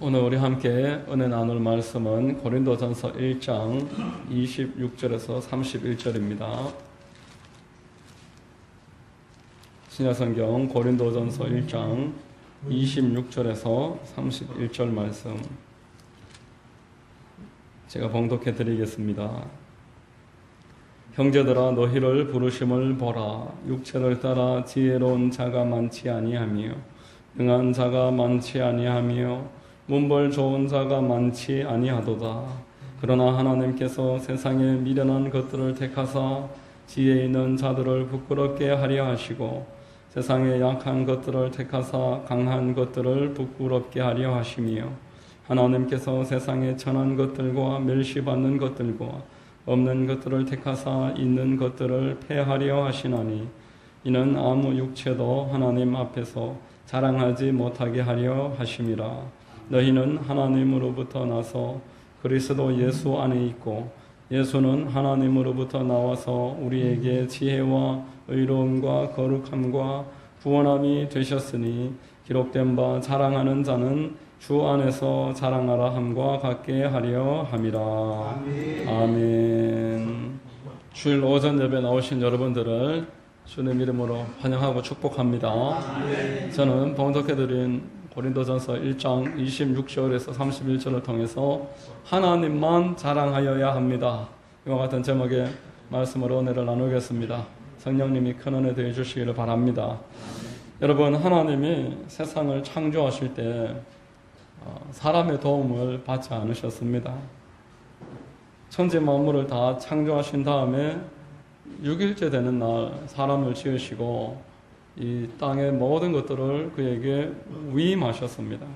오늘 우리 함께 은혜 나눌 말씀은 고린도전서 1장 26절에서 31절입니다. 신약성경 고린도전서 1장 26절에서 31절 말씀 제가 봉독해 드리겠습니다. 형제들아 너희를 부르심을 보라. 육체를 따라 지혜로운 자가 많지 아니하며 능한 자가 많지 아니하며 문벌 좋은 자가 많지 아니하도다. 그러나 하나님께서 세상에 미련한 것들을 택하사 지혜 있는 자들을 부끄럽게 하려 하시고 세상에 약한 것들을 택하사 강한 것들을 부끄럽게 하려 하시며 하나님께서 세상에 천한 것들과 멸시받는 것들과 없는 것들을 택하사 있는 것들을 폐하려 하시나니 이는 아무 육체도 하나님 앞에서 자랑하지 못하게 하려 하심이라. 너희는 하나님으로부터 나서 그리스도 예수 안에 있고 예수는 하나님으로부터 나와서 우리에게 지혜와 의로움과 거룩함과 구원함이 되셨으니 기록된 바 자랑하는 자는 주 안에서 자랑하라 함과 같게 하려 함이라. 아멘. 아멘. 주일 오전 예배 나오신 여러분들을 주님 이름으로 환영하고 축복합니다. 아멘. 저는 봉독해드린 고린도전서 1장 26절에서 31절을 통해서 하나님만 자랑하여야 합니다. 이와 같은 제목의 말씀으로 은혜를 나누겠습니다. 성령님이 큰 은혜 되어 주시기를 바랍니다. 여러분, 하나님이 세상을 창조하실 때 사람의 도움을 받지 않으셨습니다. 천지 만물을 다 창조하신 다음에 6일째 되는 날 사람을 지으시고 이 땅의 모든 것들을 그에게 위임하셨습니다.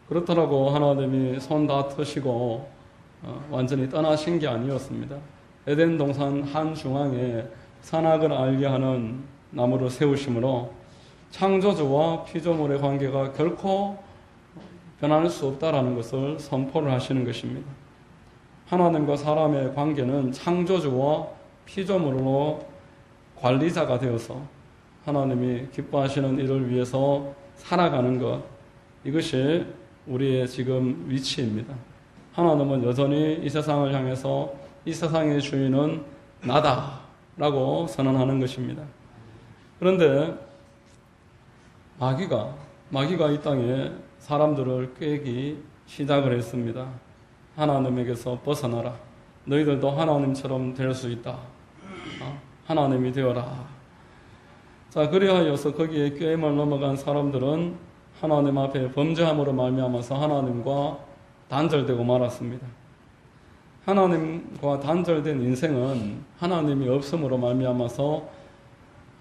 그렇더라고 하나님이 손 다 트시고 완전히 떠나신 게 아니었습니다. 에덴 동산 한 중앙에 선악을 알게 하는 나무를 세우심으로 창조주와 피조물의 관계가 결코 변할 수 없다라는 것을 선포를 하시는 것입니다. 하나님과 사람의 관계는 창조주와 피조물로 관리자가 되어서 하나님이 기뻐하시는 일을 위해서 살아가는 것, 이것이 우리의 지금 위치입니다. 하나님은 여전히 이 세상을 향해서 이 세상의 주인은 나다 라고 선언하는 것입니다. 그런데 마귀가 이 땅에 사람들을 꾀기 시작을 했습니다. 하나님에게서 벗어나라. 너희들도 하나님처럼 될 수 있다. 하나님이 되어라. 자, 그리하여서 거기에 꾀임을 넘어간 사람들은 하나님 앞에 범죄함으로 말미암아서 하나님과 단절되고 말았습니다. 하나님과 단절된 인생은 하나님이 없음으로 말미암아서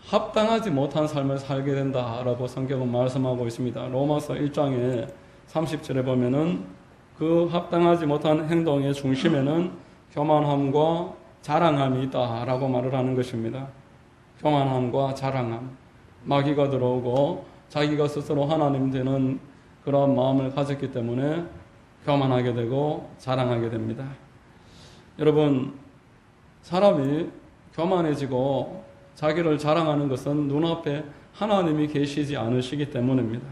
합당하지 못한 삶을 살게 된다라고 성경은 말씀하고 있습니다. 로마서 1장에 30절에 보면은 그 합당하지 못한 행동의 중심에는 교만함과 자랑함이 있다라고 말을 하는 것입니다. 교만함과 자랑함, 마귀가 들어오고 자기가 스스로 하나님 되는 그런 마음을 가졌기 때문에 교만하게 되고 자랑하게 됩니다. 여러분, 사람이 교만해지고 자기를 자랑하는 것은 눈앞에 하나님이 계시지 않으시기 때문입니다.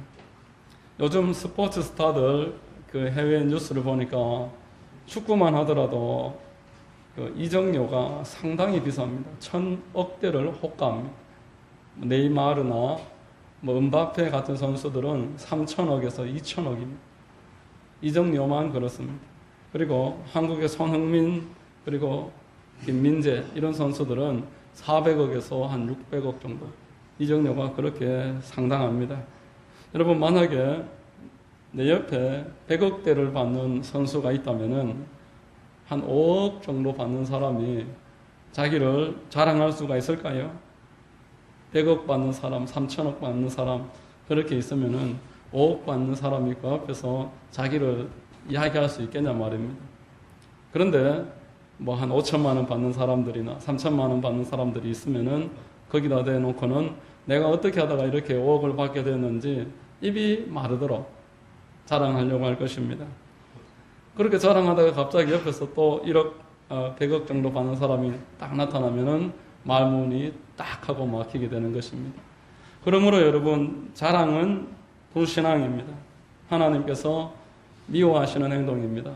요즘 스포츠 스타들 그 해외 뉴스를 보니까 축구만 하더라도 그 이적료가 상당히 비쌉니다. 1,000억대를 호가합니다. 네이마르나 은바페 같은 선수들은 3,000억에서 2,000억입니다. 이적료만 그렇습니다. 그리고 한국의 손흥민 그리고 김민재 이런 선수들은 400억에서 한 600억 정도. 이적료가 그렇게 상당합니다. 여러분, 만약에 내 옆에 100억대를 받는 선수가 있다면은 한 5억 정도 받는 사람이 자기를 자랑할 수가 있을까요? 100억 받는 사람, 3천억 받는 사람 그렇게 있으면은 5억 받는 사람이 그 앞에서 자기를 이야기할 수 있겠냐 말입니다. 그런데 뭐 한 5천만 원 받는 사람들이나 3천만 원 받는 사람들이 있으면은 거기다 대놓고는 내가 어떻게 하다가 이렇게 5억을 받게 됐는지 입이 마르도록 자랑하려고 할 것입니다. 그렇게 자랑하다가 갑자기 옆에서 또 1억, 100억 정도 받는 사람이 딱 나타나면은 말문이 딱 하고 막히게 되는 것입니다. 그러므로 여러분, 자랑은 불신앙입니다. 하나님께서 미워하시는 행동입니다.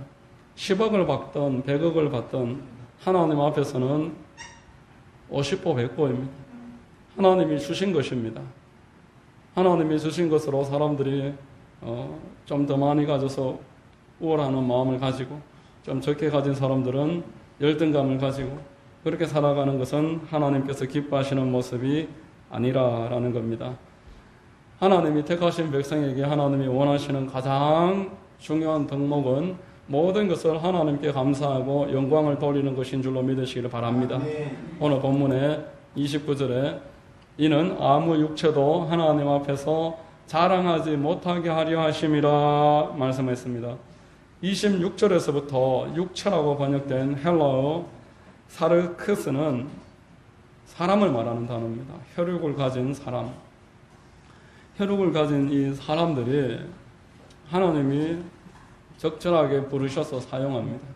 10억을 받든 100억을 받든 하나님 앞에서는 50보 100보입니다. 하나님이 주신 것입니다. 하나님이 주신 것으로 사람들이 좀 더 많이 가져서 우월하는 마음을 가지고 좀 적게 가진 사람들은 열등감을 가지고 그렇게 살아가는 것은 하나님께서 기뻐하시는 모습이 아니라라는 겁니다. 하나님이 택하신 백성에게 하나님이 원하시는 가장 중요한 덕목은 모든 것을 하나님께 감사하고 영광을 돌리는 것인 줄로 믿으시기를 바랍니다. 오늘 본문의 29절에 이는 아무 육체도 하나님 앞에서 자랑하지 못하게 하려 하심이라 말씀했습니다. 26절에서부터 육체라고 번역된 헬라어 사르크스는 사람을 말하는 단어입니다. 혈육을 가진 사람. 혈육을 가진 이 사람들이 하나님이 적절하게 부르셔서 사용합니다.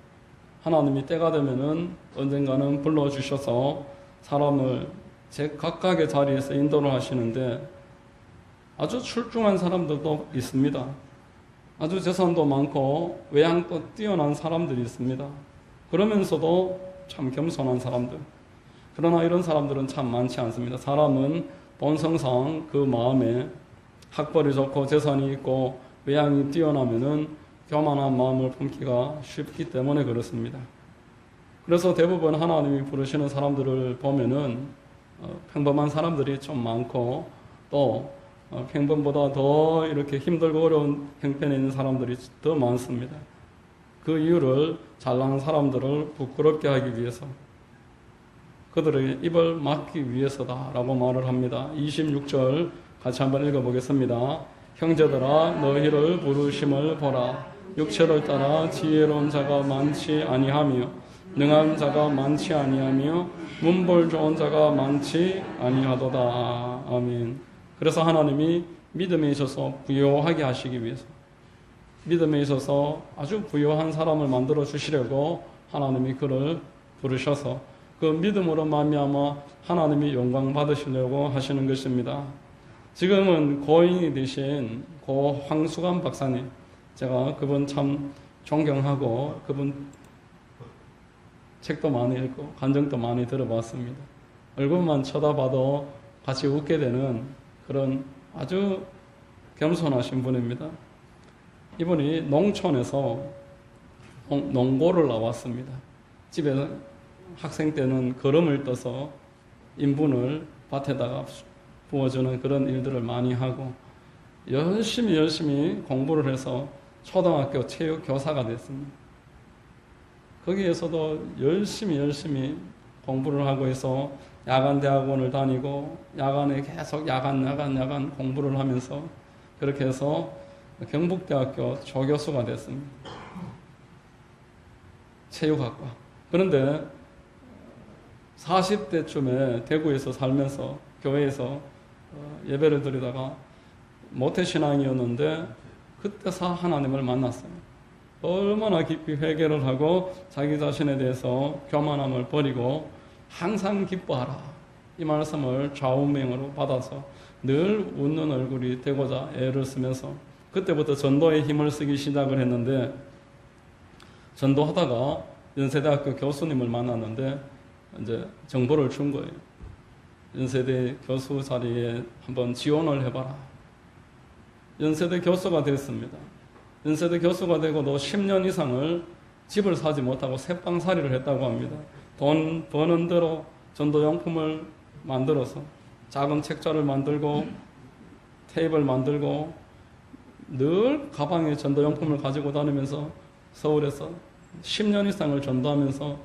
하나님이 때가 되면은 언젠가는 불러주셔서 사람을 각각의 자리에서 인도를 하시는데 아주 출중한 사람들도 있습니다. 아주 재산도 많고 외향도 뛰어난 사람들이 있습니다. 그러면서도 참 겸손한 사람들. 그러나 이런 사람들은 참 많지 않습니다. 사람은 본성상 그 마음에 학벌이 좋고 재산이 있고 외향이 뛰어나면은 교만한 마음을 품기가 쉽기 때문에 그렇습니다. 그래서 대부분 하나님이 부르시는 사람들을 보면은 평범한 사람들이 좀 많고 또 평범보다 더 이렇게 힘들고 어려운 형편에 있는 사람들이 더 많습니다. 그 이유를 잘난 사람들을 부끄럽게 하기 위해서 그들의 입을 막기 위해서다라고 말을 합니다. 26절 같이 한번 읽어보겠습니다. 형제들아 너희를 부르심을 보라. 육체를 따라 지혜로운 자가 많지 아니하며 능한 자가 많지 아니하며 문벌 좋은 자가 많지 아니하도다. 아멘. 그래서 하나님이 믿음에 있어서 부요하게 하시기 위해서 믿음에 있어서 아주 부요한 사람을 만들어 주시려고 하나님이 그를 부르셔서 그 믿음으로 말미암아 하나님이 영광 받으시려고 하시는 것입니다. 지금은 고인이 되신 고 황수관 박사님, 제가 그분 참 존경하고 그분 책도 많이 읽고 간증도 많이 들어봤습니다. 얼굴만 쳐다봐도 같이 웃게 되는 그런 아주 겸손하신 분입니다. 이분이 농촌에서 농고를 나왔습니다. 집에 학생 때는 거름을 떠서 인분을 밭에다가 부어주는 그런 일들을 많이 하고 열심히 공부를 해서 초등학교 체육 교사가 됐습니다. 거기에서도 열심히 공부를 하고 해서 야간 대학원을 다니고 야간에 계속 야간 공부를 하면서 그렇게 해서 경북대학교 조교수가 됐습니다. 체육학과. 그런데 40대쯤에 대구에서 살면서 교회에서 예배를 드리다가 모태신앙이었는데 그때서 하나님을 만났어요. 얼마나 깊이 회개를 하고 자기 자신에 대해서 교만함을 버리고 항상 기뻐하라. 이 말씀을 좌우명으로 받아서 늘 웃는 얼굴이 되고자 애를 쓰면서 그때부터 전도에 힘을 쓰기 시작을 했는데 전도하다가 연세대학교 교수님을 만났는데 이제 정보를 준 거예요. 연세대 교수 자리에 한번 지원을 해봐라. 연세대 교수가 됐습니다. 연세대 교수가 되고도 10년 이상을 집을 사지 못하고 새빵살이를 했다고 합니다. 돈 버는 대로 전도용품을 만들어서 작은 책자를 만들고 테이블 만들고 늘 가방에 전도용품을 가지고 다니면서 서울에서 10년 이상을 전도하면서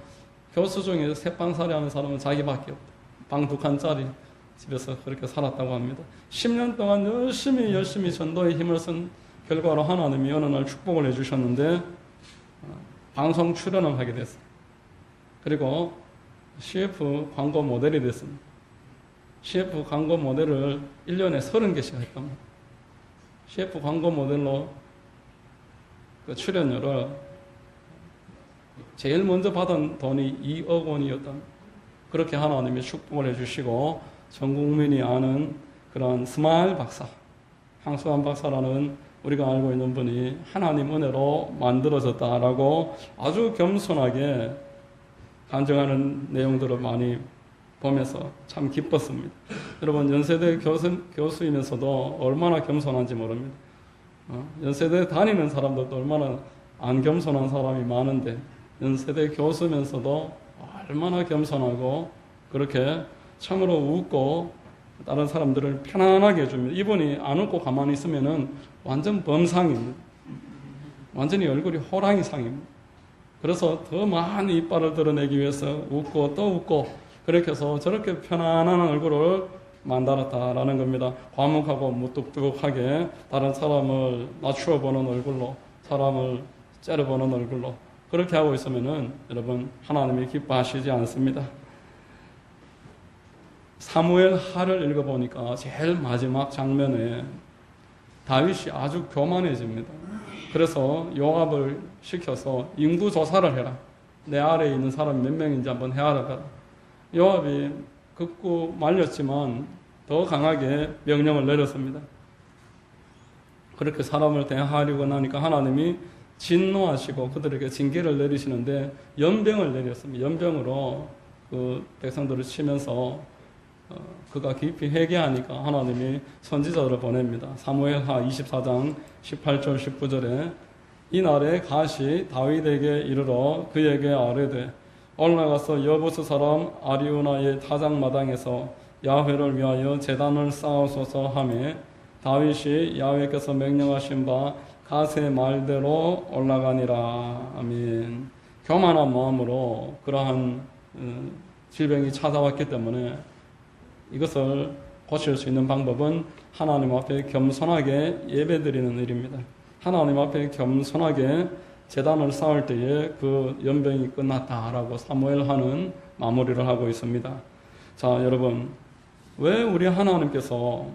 교수 중에 새빵살이 하는 사람은 자기밖에 없다. 방 2칸짜리 집에서 그렇게 살았다고 합니다. 10년 동안 열심히 전도에 힘을 쓴 결과로 하나님이 어느 날 축복을 해주셨는데 방송 출연을 하게 됐어요. 그리고 CF 광고 모델이 됐습니다. CF 광고 모델을 1년에 30개씩 했답니다. CF 광고 모델로 그 출연료를 제일 먼저 받은 돈이 2억 원이었다. 그렇게 하나님이 축복을 해주시고 전 국민이 아는 그런 스마일 박사, 황수환 박사라는 우리가 알고 있는 분이 하나님 은혜로 만들어졌다라고 아주 겸손하게 간증하는 내용들을 많이 보면서 참 기뻤습니다. 여러분, 연세대 교수이면서도 얼마나 겸손한지 모릅니다. 연세대 다니는 사람들도 얼마나 안 겸손한 사람이 많은데, 연세대 교수면서도 얼마나 겸손하고 그렇게 참으로 웃고 다른 사람들을 편안하게 해줍니다. 이분이 안 웃고 가만히 있으면은 완전 범상입니다. 완전히 얼굴이 호랑이상입니다. 그래서 더 많은 이빨을 드러내기 위해서 웃고 또 웃고 그렇게 해서 저렇게 편안한 얼굴을 만들었다라는 겁니다. 과묵하고 무뚝뚝하게 다른 사람을 낮추어 보는 얼굴로, 사람을 째려보는 얼굴로 그렇게 하고 있으면은 여러분, 하나님이 기뻐하시지 않습니다. 사무엘 하를 읽어보니까 제일 마지막 장면에 다윗이 아주 교만해집니다. 그래서 요압을 시켜서 인구 조사를 해라. 내 아래에 있는 사람 몇 명인지 한번 헤아려봐라. 요압이 극구 말렸지만 더 강하게 명령을 내렸습니다. 그렇게 사람을 대하려고 하니까 하나님이 진노하시고 그들에게 징계를 내리시는데 연병을 내렸습니다. 연병으로 그 백성들을 치면서 그가 깊이 회개하니까 하나님이 선지자를 보냅니다. 사무엘하 24장 18절 19절에 이날에 갓이 다윗에게 이르러 그에게 아뢰되 올라가서 여부스 사람 아리우나의 타작마당에서 야훼를 위하여 제단을 쌓으소서 하매 다윗이 야훼께서 명령하신 바 갓의 말대로 올라가니라. 아멘. 교만한 마음으로 그러한 질병이 찾아왔기 때문에 이것을 고칠 수 있는 방법은 하나님 앞에 겸손하게 예배드리는 일입니다. 하나님 앞에 겸손하게 제단을 쌓을 때에 그 연병이 끝났다라고 사무엘하는 마무리를 하고 있습니다. 자, 여러분, 왜 우리 하나님께서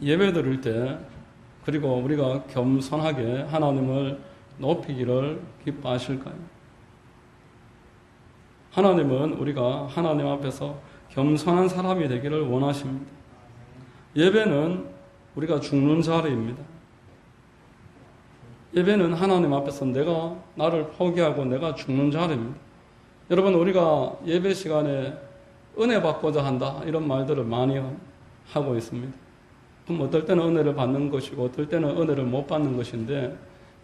예배드릴 때 그리고 우리가 겸손하게 하나님을 높이기를 기뻐하실까요? 하나님은 우리가 하나님 앞에서 겸손한 사람이 되기를 원하십니다. 예배는 우리가 죽는 자리입니다. 예배는 하나님 앞에서 내가 나를 포기하고 내가 죽는 자리입니다. 여러분, 우리가 예배 시간에 은혜 받고자 한다 이런 말들을 많이 하고 있습니다. 그럼 어떨 때는 은혜를 받는 것이고 어떨 때는 은혜를 못 받는 것인데,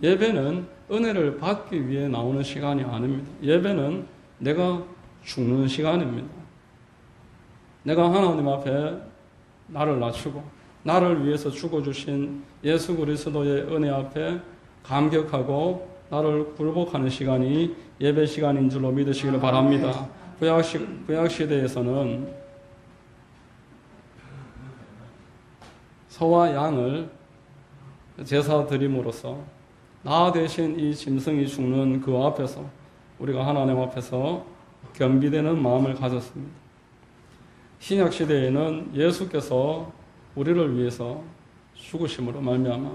예배는 은혜를 받기 위해 나오는 시간이 아닙니다. 예배는 내가 죽는 시간입니다. 내가 하나님 앞에 나를 낮추고 나를 위해서 죽어주신 예수 그리스도의 은혜 앞에 감격하고 나를 굴복하는 시간이 예배 시간인 줄로 믿으시기를 바랍니다. 구약시대에서는 소와 양을 제사 드림으로써 나 대신 이 짐승이 죽는 그 앞에서 우리가 하나님 앞에서 겸비되는 마음을 가졌습니다. 신약시대에는 예수께서 우리를 위해서 죽으심으로 말미암아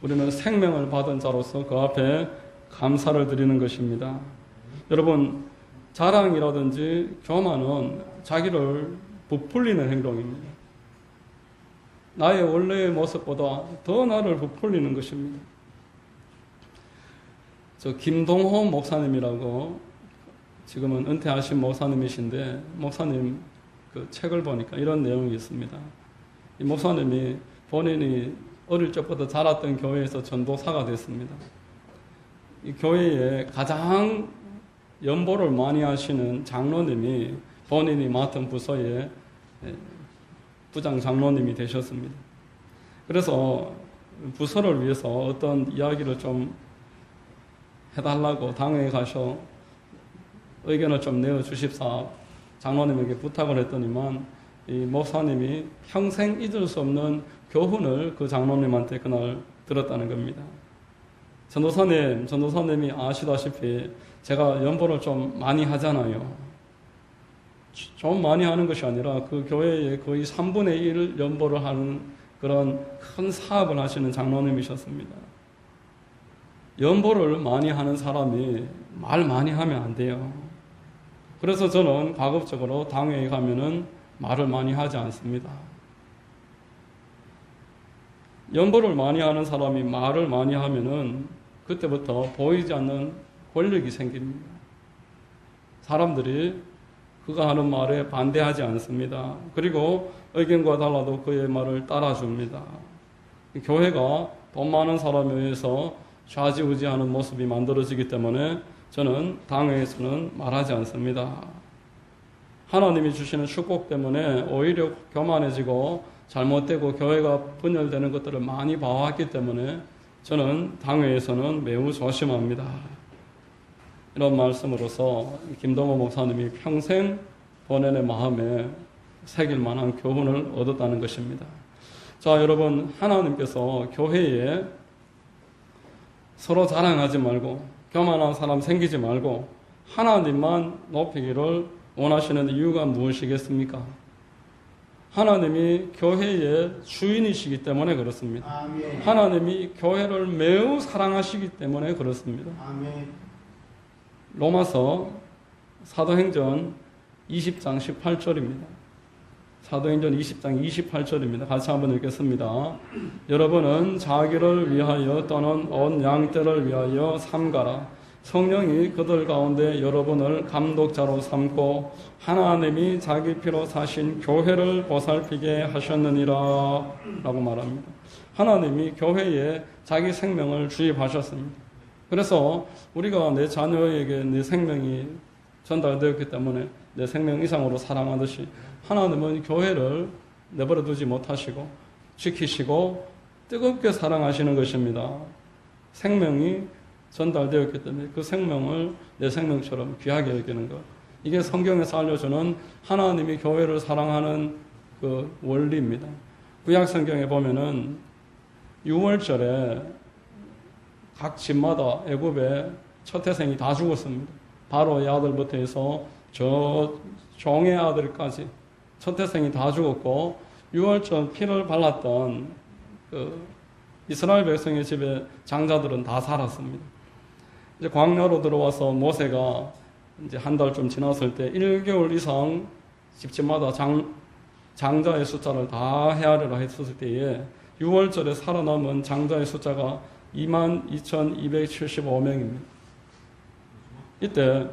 우리는 생명을 받은 자로서 그 앞에 감사를 드리는 것입니다. 여러분, 자랑이라든지 교만은 자기를 부풀리는 행동입니다. 나의 원래의 모습보다 더 나를 부풀리는 것입니다. 저 김동호 목사님이라고 지금은 은퇴하신 목사님이신데, 목사님 그 책을 보니까 이런 내용이 있습니다. 이 목사님이 본인이 어릴 적부터 자랐던 교회에서 전도사가 됐습니다. 이 교회에 가장 연보를 많이 하시는 장로님이 본인이 맡은 부서의 부장 장로님이 되셨습니다. 그래서 부서를 위해서 어떤 이야기를 좀 해달라고 당회에 가서 의견을 좀 내어주십사 장로님에게 부탁을 했더니만 이 목사님이 평생 잊을 수 없는 교훈을 그 장로님한테 그날 들었다는 겁니다. 전도사님이 아시다시피 제가 연보를 좀 많이 하잖아요. 좀 많이 하는 것이 아니라 그 교회의 거의 3분의 1 연보를 하는 그런 큰 사업을 하시는 장로님이셨습니다. 연보를 많이 하는 사람이 말 많이 하면 안 돼요. 그래서 저는 가급적으로 당회에 가면은 말을 많이 하지 않습니다. 연보를 많이 하는 사람이 말을 많이 하면은 그때부터 보이지 않는 권력이 생깁니다. 사람들이 그가 하는 말에 반대하지 않습니다. 그리고 의견과 달라도 그의 말을 따라줍니다. 교회가 돈 많은 사람에 의해서 좌지우지하는 모습이 만들어지기 때문에 저는 당회에서는 말하지 않습니다. 하나님이 주시는 축복 때문에 오히려 교만해지고 잘못되고 교회가 분열되는 것들을 많이 봐왔기 때문에 저는 당회에서는 매우 조심합니다. 이런 말씀으로서 김동호 목사님이 평생 본인의 마음에 새길 만한 교훈을 얻었다는 것입니다. 자, 여러분, 하나님께서 교회에 서로 자랑하지 말고 교만한 사람 생기지 말고 하나님만 높이기를 원하시는 이유가 무엇이겠습니까? 하나님이 교회의 주인이시기 때문에 그렇습니다. 아멘. 하나님이 교회를 매우 사랑하시기 때문에 그렇습니다. 아멘. 로마서 사도행전 20장 18절입니다. 사도행전 20장 28절입니다. 같이 한번 읽겠습니다. 여러분은 자기를 위하여 또는 온 양떼를 위하여 삼가라. 성령이 그들 가운데 여러분을 감독자로 삼고 하나님이 자기 피로 사신 교회를 보살피게 하셨느니라 라고 말합니다. 하나님이 교회에 자기 생명을 주입하셨습니다. 그래서 우리가 내 자녀에게 내 생명이 전달되었기 때문에 내 생명 이상으로 사랑하듯이 하나님은 교회를 내버려 두지 못하시고 지키시고 뜨겁게 사랑하시는 것입니다. 생명이 전달되었기 때문에 그 생명을 내 생명처럼 귀하게 여기는 것. 이게 성경에서 알려주는 하나님이 교회를 사랑하는 그 원리입니다. 구약 성경에 보면은 6월절에 각 집마다 애굽에 첫 태생이 다 죽었습니다. 바로의 아들부터 해서 저 종의 아들까지 첫 태생이 다 죽었고 6월절 피를 발랐던 그 이스라엘 백성의 집에 장자들은 다 살았습니다. 이제 광야로 들어와서 모세가 이제 한 달 좀 지났을 때 1개월 이상 집집마다 장자의 숫자를 다 헤아리라 했었을 때에 6월절에 살아남은 장자의 숫자가 22,275명입니다. 이때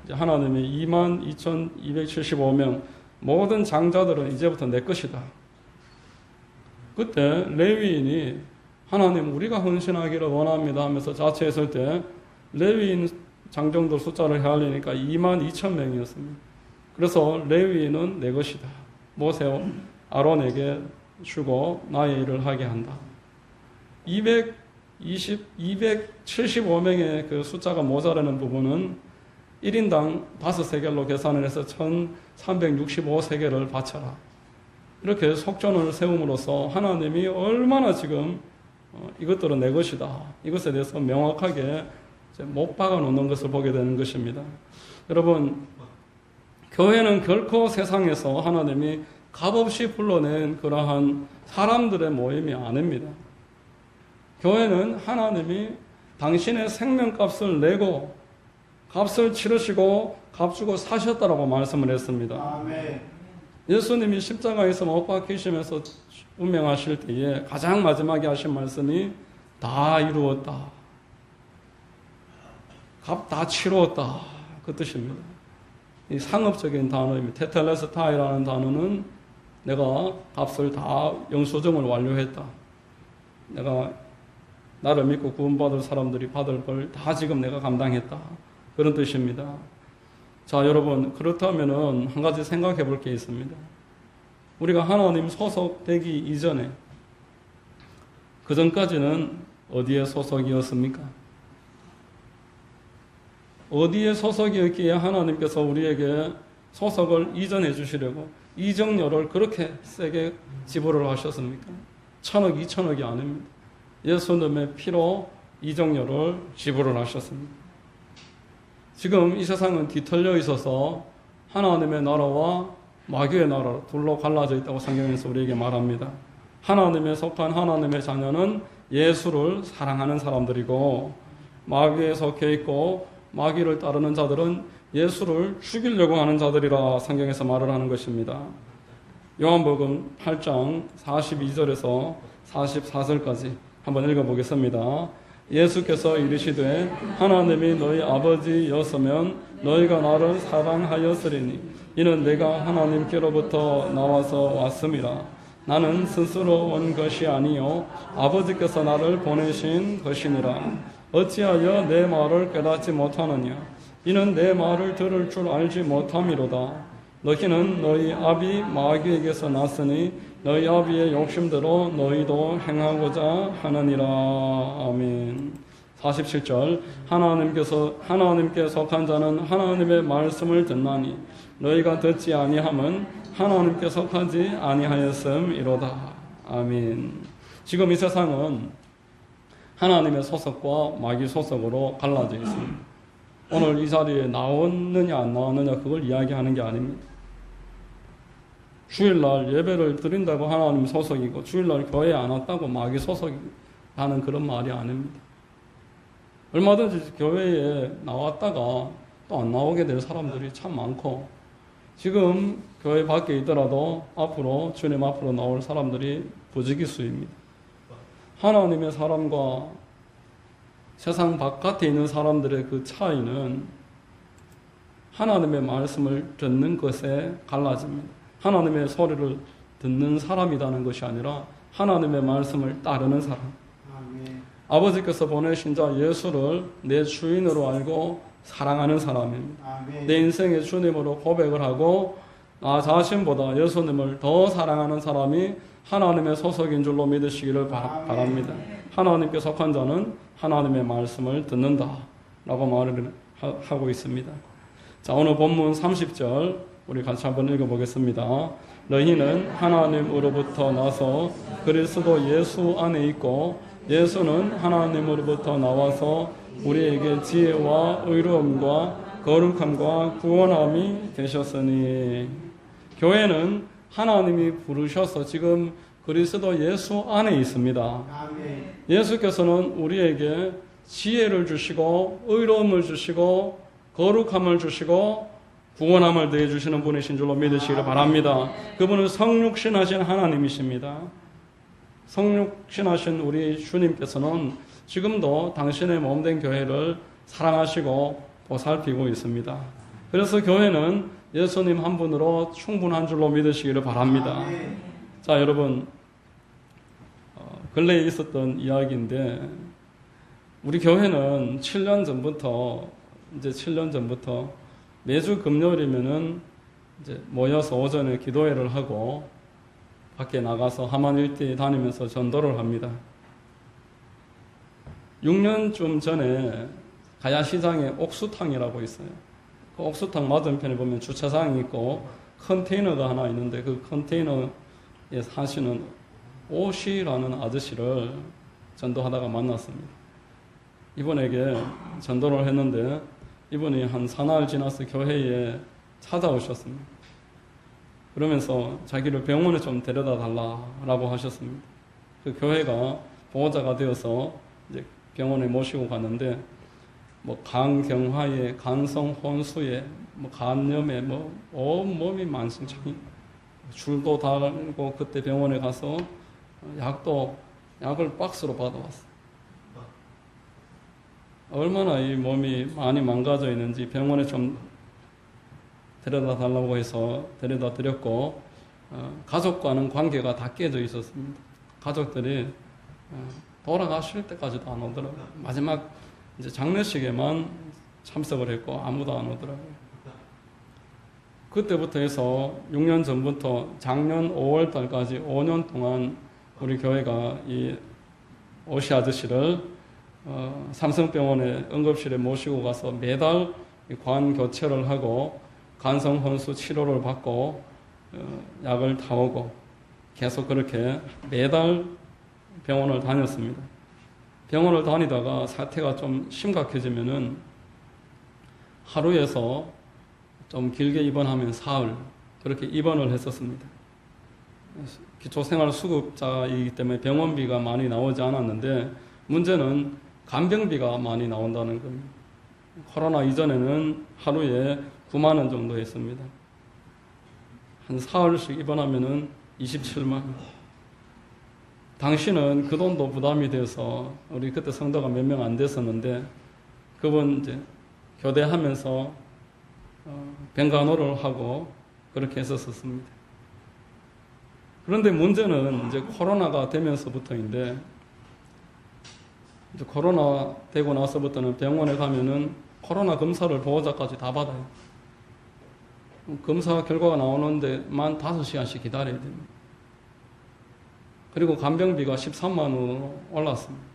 이제 하나님이 22,275명 모든 장자들은 이제부터 내 것이다. 그때 레위인이 하나님 우리가 헌신하기를 원합니다 하면서 자처했을 때 레위인 장정들 숫자를 헤아리니까 22,000명이었습니다. 그래서 레위인은 내 것이다. 모세 아론에게 주고 나의 일을 하게 한다. 275명의 그 숫자가 모자라는 부분은 1인당 5세겔로 계산을 해서 1365세겔을 바쳐라. 이렇게 속전을 세움으로써 하나님이 얼마나 지금 이것들은 내 것이다. 이것에 대해서 명확하게 못 박아 놓는 것을 보게 되는 것입니다. 여러분, 교회는 결코 세상에서 하나님이 값없이 불러낸 그러한 사람들의 모임이 아닙니다. 교회는 하나님이 당신의 생명값을 내고 값을 치르시고 값주고 사셨다라고 말씀을 했습니다. 아멘. 예수님이 십자가에서 못 박히시면서 운명하실 때에 가장 마지막에 하신 말씀이 다 이루었다. 값 다 치루었다. 그 뜻입니다. 이 상업적인 단어입니다. 테텔레스타이라는 단어는 내가 값을 다 영수증을 완료했다. 내가 나를 믿고 구원받을 사람들이 받을 벌 다 지금 내가 감당했다. 그런 뜻입니다. 자, 여러분, 그렇다면은 한 가지 생각해 볼 게 있습니다. 우리가 하나님 소속되기 이전에, 그 전까지는 어디에 소속이었습니까? 어디에 소속이었기에 하나님께서 우리에게 소속을 이전해 주시려고 이적료를 그렇게 세게 지불을 하셨습니까? 1,000억, 2,000억이 아닙니다. 예수님의 피로 이적료를 지불을 하셨습니다. 지금 이 세상은 뒤틀려 있어서 하나님의 나라와 마귀의 나라로 둘로 갈라져 있다고 성경에서 우리에게 말합니다. 하나님에 속한 하나님의 자녀는 예수를 사랑하는 사람들이고 마귀에 속해 있고 마귀를 따르는 자들은 예수를 죽이려고 하는 자들이라 성경에서 말을 하는 것입니다. 요한복음 8장 42절에서 44절까지 한번 읽어보겠습니다. 예수께서 이르시되 하나님이 너희 아버지였으면 너희가 나를 사랑하였으리니 이는 내가 하나님께로부터 나와서 왔음이라. 나는 스스로 온 것이 아니요 아버지께서 나를 보내신 것이니라. 어찌하여 내 말을 깨닫지 못하느냐. 이는 내 말을 들을 줄 알지 못함이로다. 너희는 너희 아비 마귀에게서 났으니 너희 아비의 욕심대로 너희도 행하고자 하느니라. 아멘. 47절 하나님께 속한 자는 하나님의 말씀을 듣나니 너희가 듣지 아니함은 하나님께 속하지 아니하였음이로다. 아멘. 지금 이 세상은 하나님의 소속과 마귀 소속으로 갈라져 있습니다. 오늘 이 자리에 나왔느냐 안 나왔느냐 그걸 이야기하는 게 아닙니다. 주일날 예배를 드린다고 하나님 소속이고 주일날 교회에 안 왔다고 마귀 소속이라는 그런 말이 아닙니다. 얼마든지 교회에 나왔다가 또 안 나오게 될 사람들이 참 많고 지금 교회 밖에 있더라도 앞으로 주님 앞으로 나올 사람들이 부지기수입니다. 하나님의 사람과 세상 바깥에 있는 사람들의 그 차이는 하나님의 말씀을 듣는 것에 갈라집니다. 하나님의 소리를 듣는 사람이라는 것이 아니라 하나님의 말씀을 따르는 사람. 아멘. 아버지께서 보내신 자 예수를 내 주인으로 알고 사랑하는 사람입니다. 아멘. 내 인생의 주님으로 고백을 하고 나 자신보다 예수님을 더 사랑하는 사람이 하나님의 소속인 줄로 믿으시기를 바랍니다. 하나님께 속한 자는 하나님의 말씀을 듣는다 라고 말을 하고 있습니다. 자, 오늘 본문 30절 우리 같이 한번 읽어보겠습니다. 너희는 하나님으로부터 나서 그리스도 예수 안에 있고 예수는 하나님으로부터 나와서 우리에게 지혜와 의로움과 거룩함과 구원함이 되셨으니. 교회는 하나님이 부르셔서 지금 그리스도 예수 안에 있습니다. 예수께서는 우리에게 지혜를 주시고 의로움을 주시고 거룩함을 주시고 구원함을 더해 주시는 분이신 줄로 믿으시기를 바랍니다. 그분은 성육신하신 하나님이십니다. 성육신하신 우리 주님께서는 지금도 당신의 몸된 교회를 사랑하시고 보살피고 있습니다. 그래서 교회는 예수님 한 분으로 충분한 줄로 믿으시기를 바랍니다. 자, 여러분, 근래에 있었던 이야기인데 우리 교회는 7년 전부터 매주 금요일이면은 이제 모여서 오전에 기도회를 하고 밖에 나가서 하만 일대에 다니면서 전도를 합니다. 6년쯤 전에 가야시장에 옥수탕이라고 있어요. 그 옥수탕 맞은편에 보면 주차장이 있고 컨테이너가 하나 있는데 그 컨테이너에 사시는 오시라는 아저씨를 전도하다가 만났습니다. 이분에게 전도를 했는데 이분이 한 사나흘 지나서 교회에 찾아오셨습니다. 그러면서 자기를 병원에 좀 데려다 달라고 하셨습니다. 그 교회가 보호자가 되어서 이제 병원에 모시고 갔는데 간경화에, 간성 혼수에, 간염에, 온몸이 만신창이 줄도 달고 그때 병원에 가서 약을 박스로 받아왔어요. 얼마나 이 몸이 많이 망가져 있는지 병원에 좀 데려다 달라고 해서 데려다 드렸고 가족과는 관계가 다 깨져 있었습니다. 가족들이 돌아가실 때까지도 안 오더라고요. 마지막 이제 장례식에만 참석을 했고 아무도 안 오더라고요. 그때부터 해서 6년 전부터 작년 5월 달까지 5년 동안 우리 교회가 이 오시 아저씨를 삼성병원의 응급실에 모시고 가서 매달 관 교체를 하고 간성 혼수 치료를 받고 약을 타오고 계속 그렇게 매달 병원을 다녔습니다. 병원을 다니다가 사태가 좀 심각해지면은 하루에서 좀 길게 입원하면 사흘 그렇게 입원을 했었습니다. 기초생활수급자이기 때문에 병원비가 많이 나오지 않았는데 문제는 간병비가 많이 나온다는 겁니다. 코로나 이전에는 하루에 9만 원 정도 했습니다. 한 사흘씩 입원하면은 27만 원. 당신은 그 돈도 부담이 돼서 우리 그때 성도가 몇 명 안 됐었는데 그분 이제 교대하면서 병간호를 하고 그렇게 했었습니다. 그런데 문제는 이제 코로나가 되면서부터인데 이제 코로나 되고 나서부터는 병원에 가면은 코로나 검사를 보호자까지 다 받아요. 검사 결과가 나오는데 만 5시간씩 기다려야 됩니다. 그리고 간병비가 13만 원으로 올랐습니다.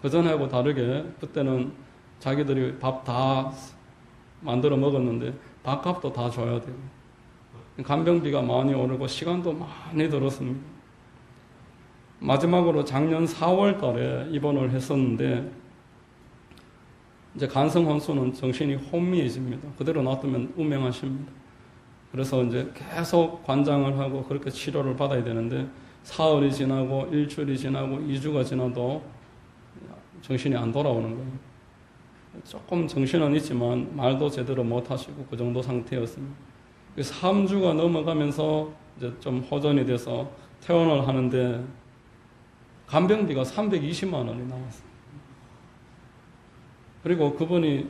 그전하고 다르게 그때는 자기들이 밥 다 만들어 먹었는데 밥값도 다 줘야 되고 간병비가 많이 오르고 시간도 많이 들었습니다. 마지막으로 작년 4월 달에 입원을 했었는데 이제 간성 혼수는 정신이 혼미해집니다. 그대로 놔두면 운명하십니다. 그래서 이제 계속 관장을 하고 그렇게 치료를 받아야 되는데 사흘이 지나고 일주일이 지나고 2주가 지나도 정신이 안 돌아오는 거예요. 조금 정신은 있지만 말도 제대로 못 하시고 그 정도 상태였습니다. 3주가 넘어가면서 이제 좀 호전이 돼서 퇴원을 하는데 간병비가 320만 원이 나왔어요. 그리고 그분이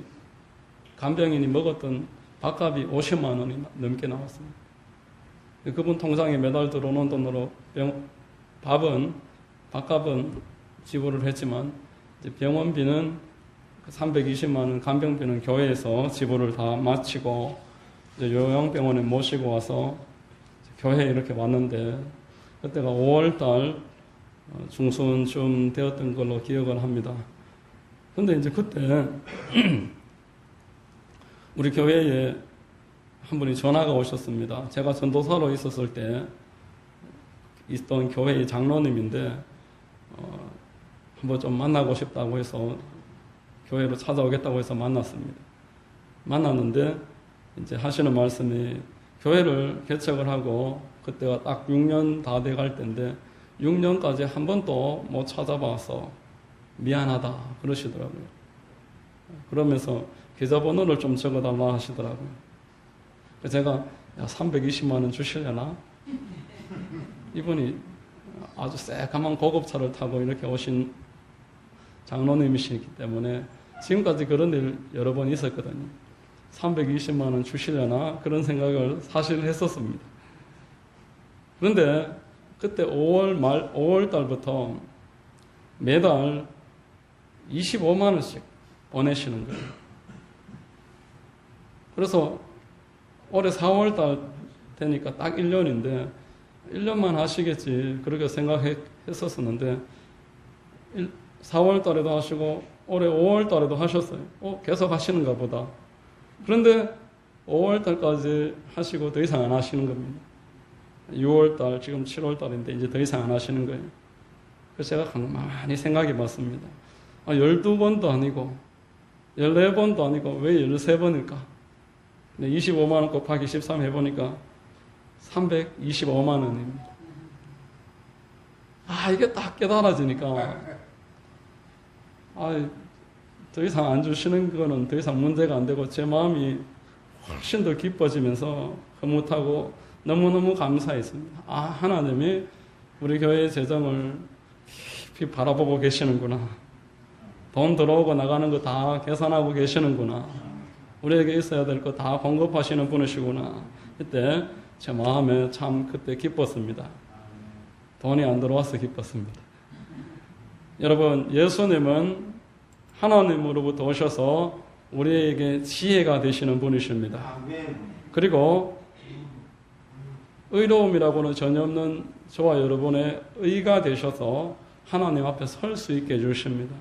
간병인이 먹었던 밥값이 50만 원이 넘게 나왔습니다. 그분 통장에 매달 들어오는 돈으로 밥값은 지불을 했지만 이제 병원비는 320만 원, 간병비는 교회에서 지불을 다 마치고 이제 요양병원에 모시고 와서 교회에 이렇게 왔는데 그때가 5월달 중순쯤 되었던 걸로 기억을 합니다. 근데 이제 그때 우리 교회에 한 분이 전화가 오셨습니다. 제가 전도사로 있었을 때 있던 교회의 장로님인데 한번 좀 만나고 싶다고 해서 교회로 찾아오겠다고 해서 만났습니다. 만났는데 이제 하시는 말씀이 교회를 개척을 하고 그때가 딱 6년 다 돼갈 때인데 6년까지 한 번도 못 찾아봐서 미안하다 그러시더라고요. 그러면서 계좌번호를 좀 적어달라 하시더라고요. 그래서 제가 320만 원 주시려나? 이분이 아주 새까만 고급차를 타고 이렇게 오신 장로님이시기 때문에 지금까지 그런 일 여러 번 있었거든요. 320만 원 주시려나? 그런 생각을 사실 했었습니다. 그런데 그때 5월 달부터 매달 25만 원씩 보내시는 거예요. 그래서 올해 4월 달 되니까 딱 1년인데 1년만 하시겠지 그렇게 생각했었는데 4월 달에도 하시고 올해 5월 달에도 하셨어요. 계속 하시는가 보다. 그런데 5월 달까지 하시고 더 이상 안 하시는 겁니다. 6월 달, 지금 7월 달인데 이제 더 이상 안 하시는 거예요. 그래서 제가 많이 생각해 봤습니다. 12번도 아니고 14번도 아니고 왜 13번일까? 25만 원 곱하기 13 해보니까 325만 원입니다. 이게 딱 깨달아지니까 더 이상 안 주시는 거는 더 이상 문제가 안 되고 제 마음이 훨씬 더 기뻐지면서 흐뭇하고 너무너무 감사했습니다. 하나님이 우리 교회의 재정을 깊이 바라보고 계시는구나. 돈 들어오고 나가는 거 다 계산하고 계시는구나. 우리에게 있어야 될 거 다 공급하시는 분이시구나. 그때 제 마음에 참 그때 기뻤습니다. 돈이 안 들어와서 기뻤습니다. 여러분, 예수님은 하나님으로부터 오셔서 우리에게 지혜가 되시는 분이십니다. 그리고 의로움이라고는 전혀 없는 저와 여러분의 의가 되셔서 하나님 앞에 설 수 있게 해주십니다.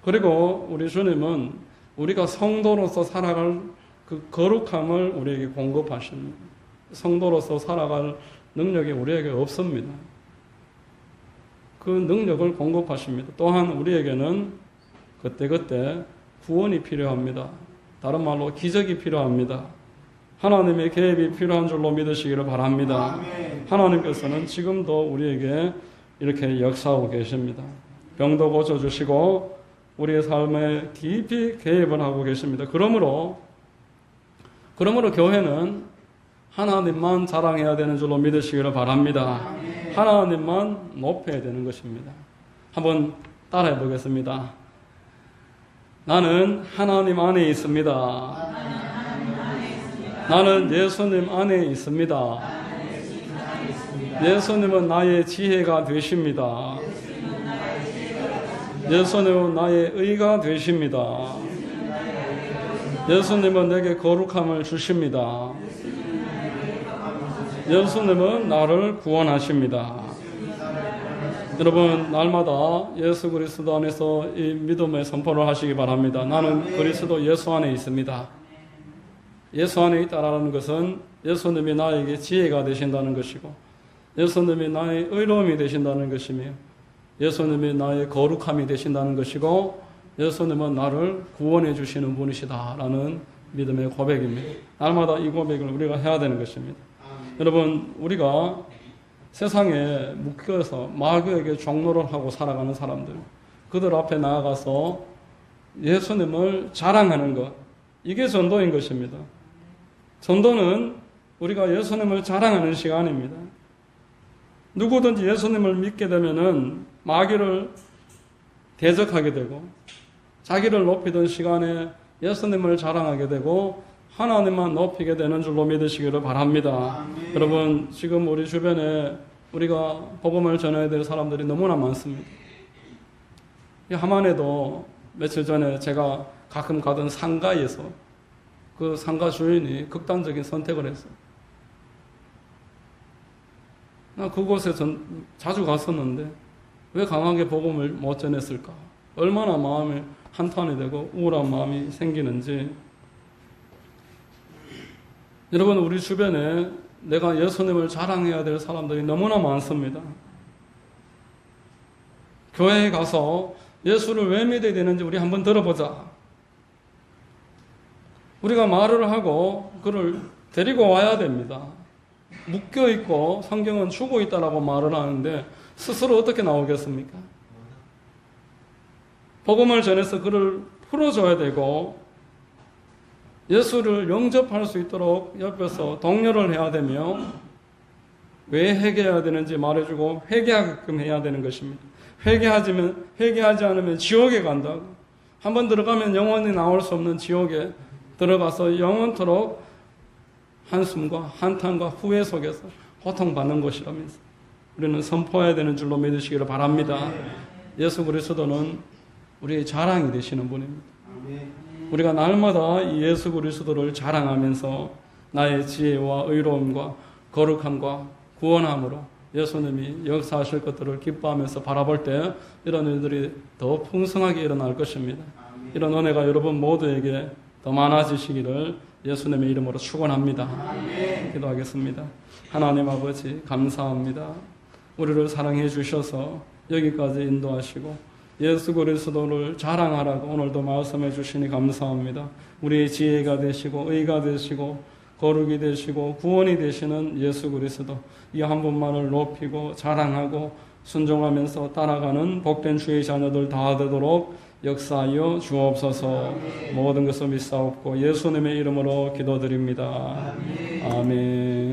그리고 우리 주님은 우리가 성도로서 살아갈 그 거룩함을 우리에게 공급하십니다. 성도로서 살아갈 능력이 우리에게 없습니다. 그 능력을 공급하십니다. 또한 우리에게는 그때그때 구원이 필요합니다. 다른 말로 기적이 필요합니다. 하나님의 개입이 필요한 줄로 믿으시기를 바랍니다. 하나님께서는 지금도 우리에게 이렇게 역사하고 계십니다. 병도 고쳐주시고 우리의 삶에 깊이 개입을 하고 계십니다. 그러므로 교회는 하나님만 자랑해야 되는 줄로 믿으시기를 바랍니다. 하나님만 높여야 되는 것입니다. 한번 따라해 보겠습니다. 나는 하나님 안에 있습니다. 나는 예수님 안에 있습니다. 예수님은 나의 지혜가 되십니다. 예수님은 나의 의가 되십니다. 예수님은 내게 거룩함을 주십니다. 예수님은 나를 구원하십니다. 여러분, 날마다 예수 그리스도 안에서 이 믿음의 선포를 하시기 바랍니다. 나는 그리스도 예수 안에 있습니다. 예수 안에 있다라는 것은 예수님이 나에게 지혜가 되신다는 것이고, 예수님이 나의 의로움이 되신다는 것이며, 예수님이 나의 거룩함이 되신다는 것이고, 예수님은 나를 구원해 주시는 분이시다라는 믿음의 고백입니다. 날마다 이 고백을 우리가 해야 되는 것입니다. 여러분, 우리가 세상에 묶여서 마귀에게 종노를 하고 살아가는 사람들, 그들 앞에 나아가서 예수님을 자랑하는 것, 이게 전도인 것입니다. 전도는 우리가 예수님을 자랑하는 시간입니다. 누구든지 예수님을 믿게 되면은 마귀를 대적하게 되고, 자기를 높이던 시간에 예수님을 자랑하게 되고, 하나님만 높이게 되는 줄로 믿으시기를 바랍니다. 아멘. 여러분, 지금 우리 주변에 우리가 복음을 전해야 될 사람들이 너무나 많습니다. 하만에도 며칠 전에 제가 가끔 가던 상가에서 그 상가 주인이 극단적인 선택을 했어요. 나 그곳에 자주 갔었는데 왜 강하게 복음을 못 전했을까? 얼마나 마음이 한탄이 되고 우울한 마음이 생기는지. 여러분, 우리 주변에 내가 예수님을 자랑해야 될 사람들이 너무나 많습니다. 교회에 가서 예수를 왜 믿어야 되는지 우리 한번 들어보자. 우리가 말을 하고 그를 데리고 와야 됩니다. 묶여있고 성경은 죽어 있다라고 말을 하는데 스스로 어떻게 나오겠습니까? 복음을 전해서 그를 풀어줘야 되고, 예수를 영접할 수 있도록 옆에서 독려를 해야 되며, 왜 회개해야 되는지 말해주고 회개하게끔 해야 되는 것입니다. 회개하지 않으면 지옥에 간다고. 한번 들어가면 영원히 나올 수 없는 지옥에 들어가서 영원토록 한숨과 한탄과 후회 속에서 고통받는 것이라면서 우리는 선포해야 되는 줄로 믿으시기를 바랍니다. 예수 그리스도는 우리의 자랑이 되시는 분입니다. 우리가 날마다 이 예수 그리스도를 자랑하면서 나의 지혜와 의로움과 거룩함과 구원함으로 예수님이 역사하실 것들을 기뻐하면서 바라볼 때 이런 일들이 더 풍성하게 일어날 것입니다. 이런 은혜가 여러분 모두에게 더 많아지시기를 예수님의 이름으로 축원합니다. 기도하겠습니다. 하나님 아버지, 감사합니다. 우리를 사랑해 주셔서 여기까지 인도하시고 예수 그리스도를 자랑하라고 오늘도 말씀해 주시니 감사합니다. 우리의 지혜가 되시고 의가 되시고 거룩이 되시고 구원이 되시는 예수 그리스도, 이 한 분만을 높이고 자랑하고 순종하면서 따라가는 복된 주의 자녀들 다 되도록 역사하여 주옵소서. 모든 것을 믿사옵고 예수님의 이름으로 기도드립니다. 아멘.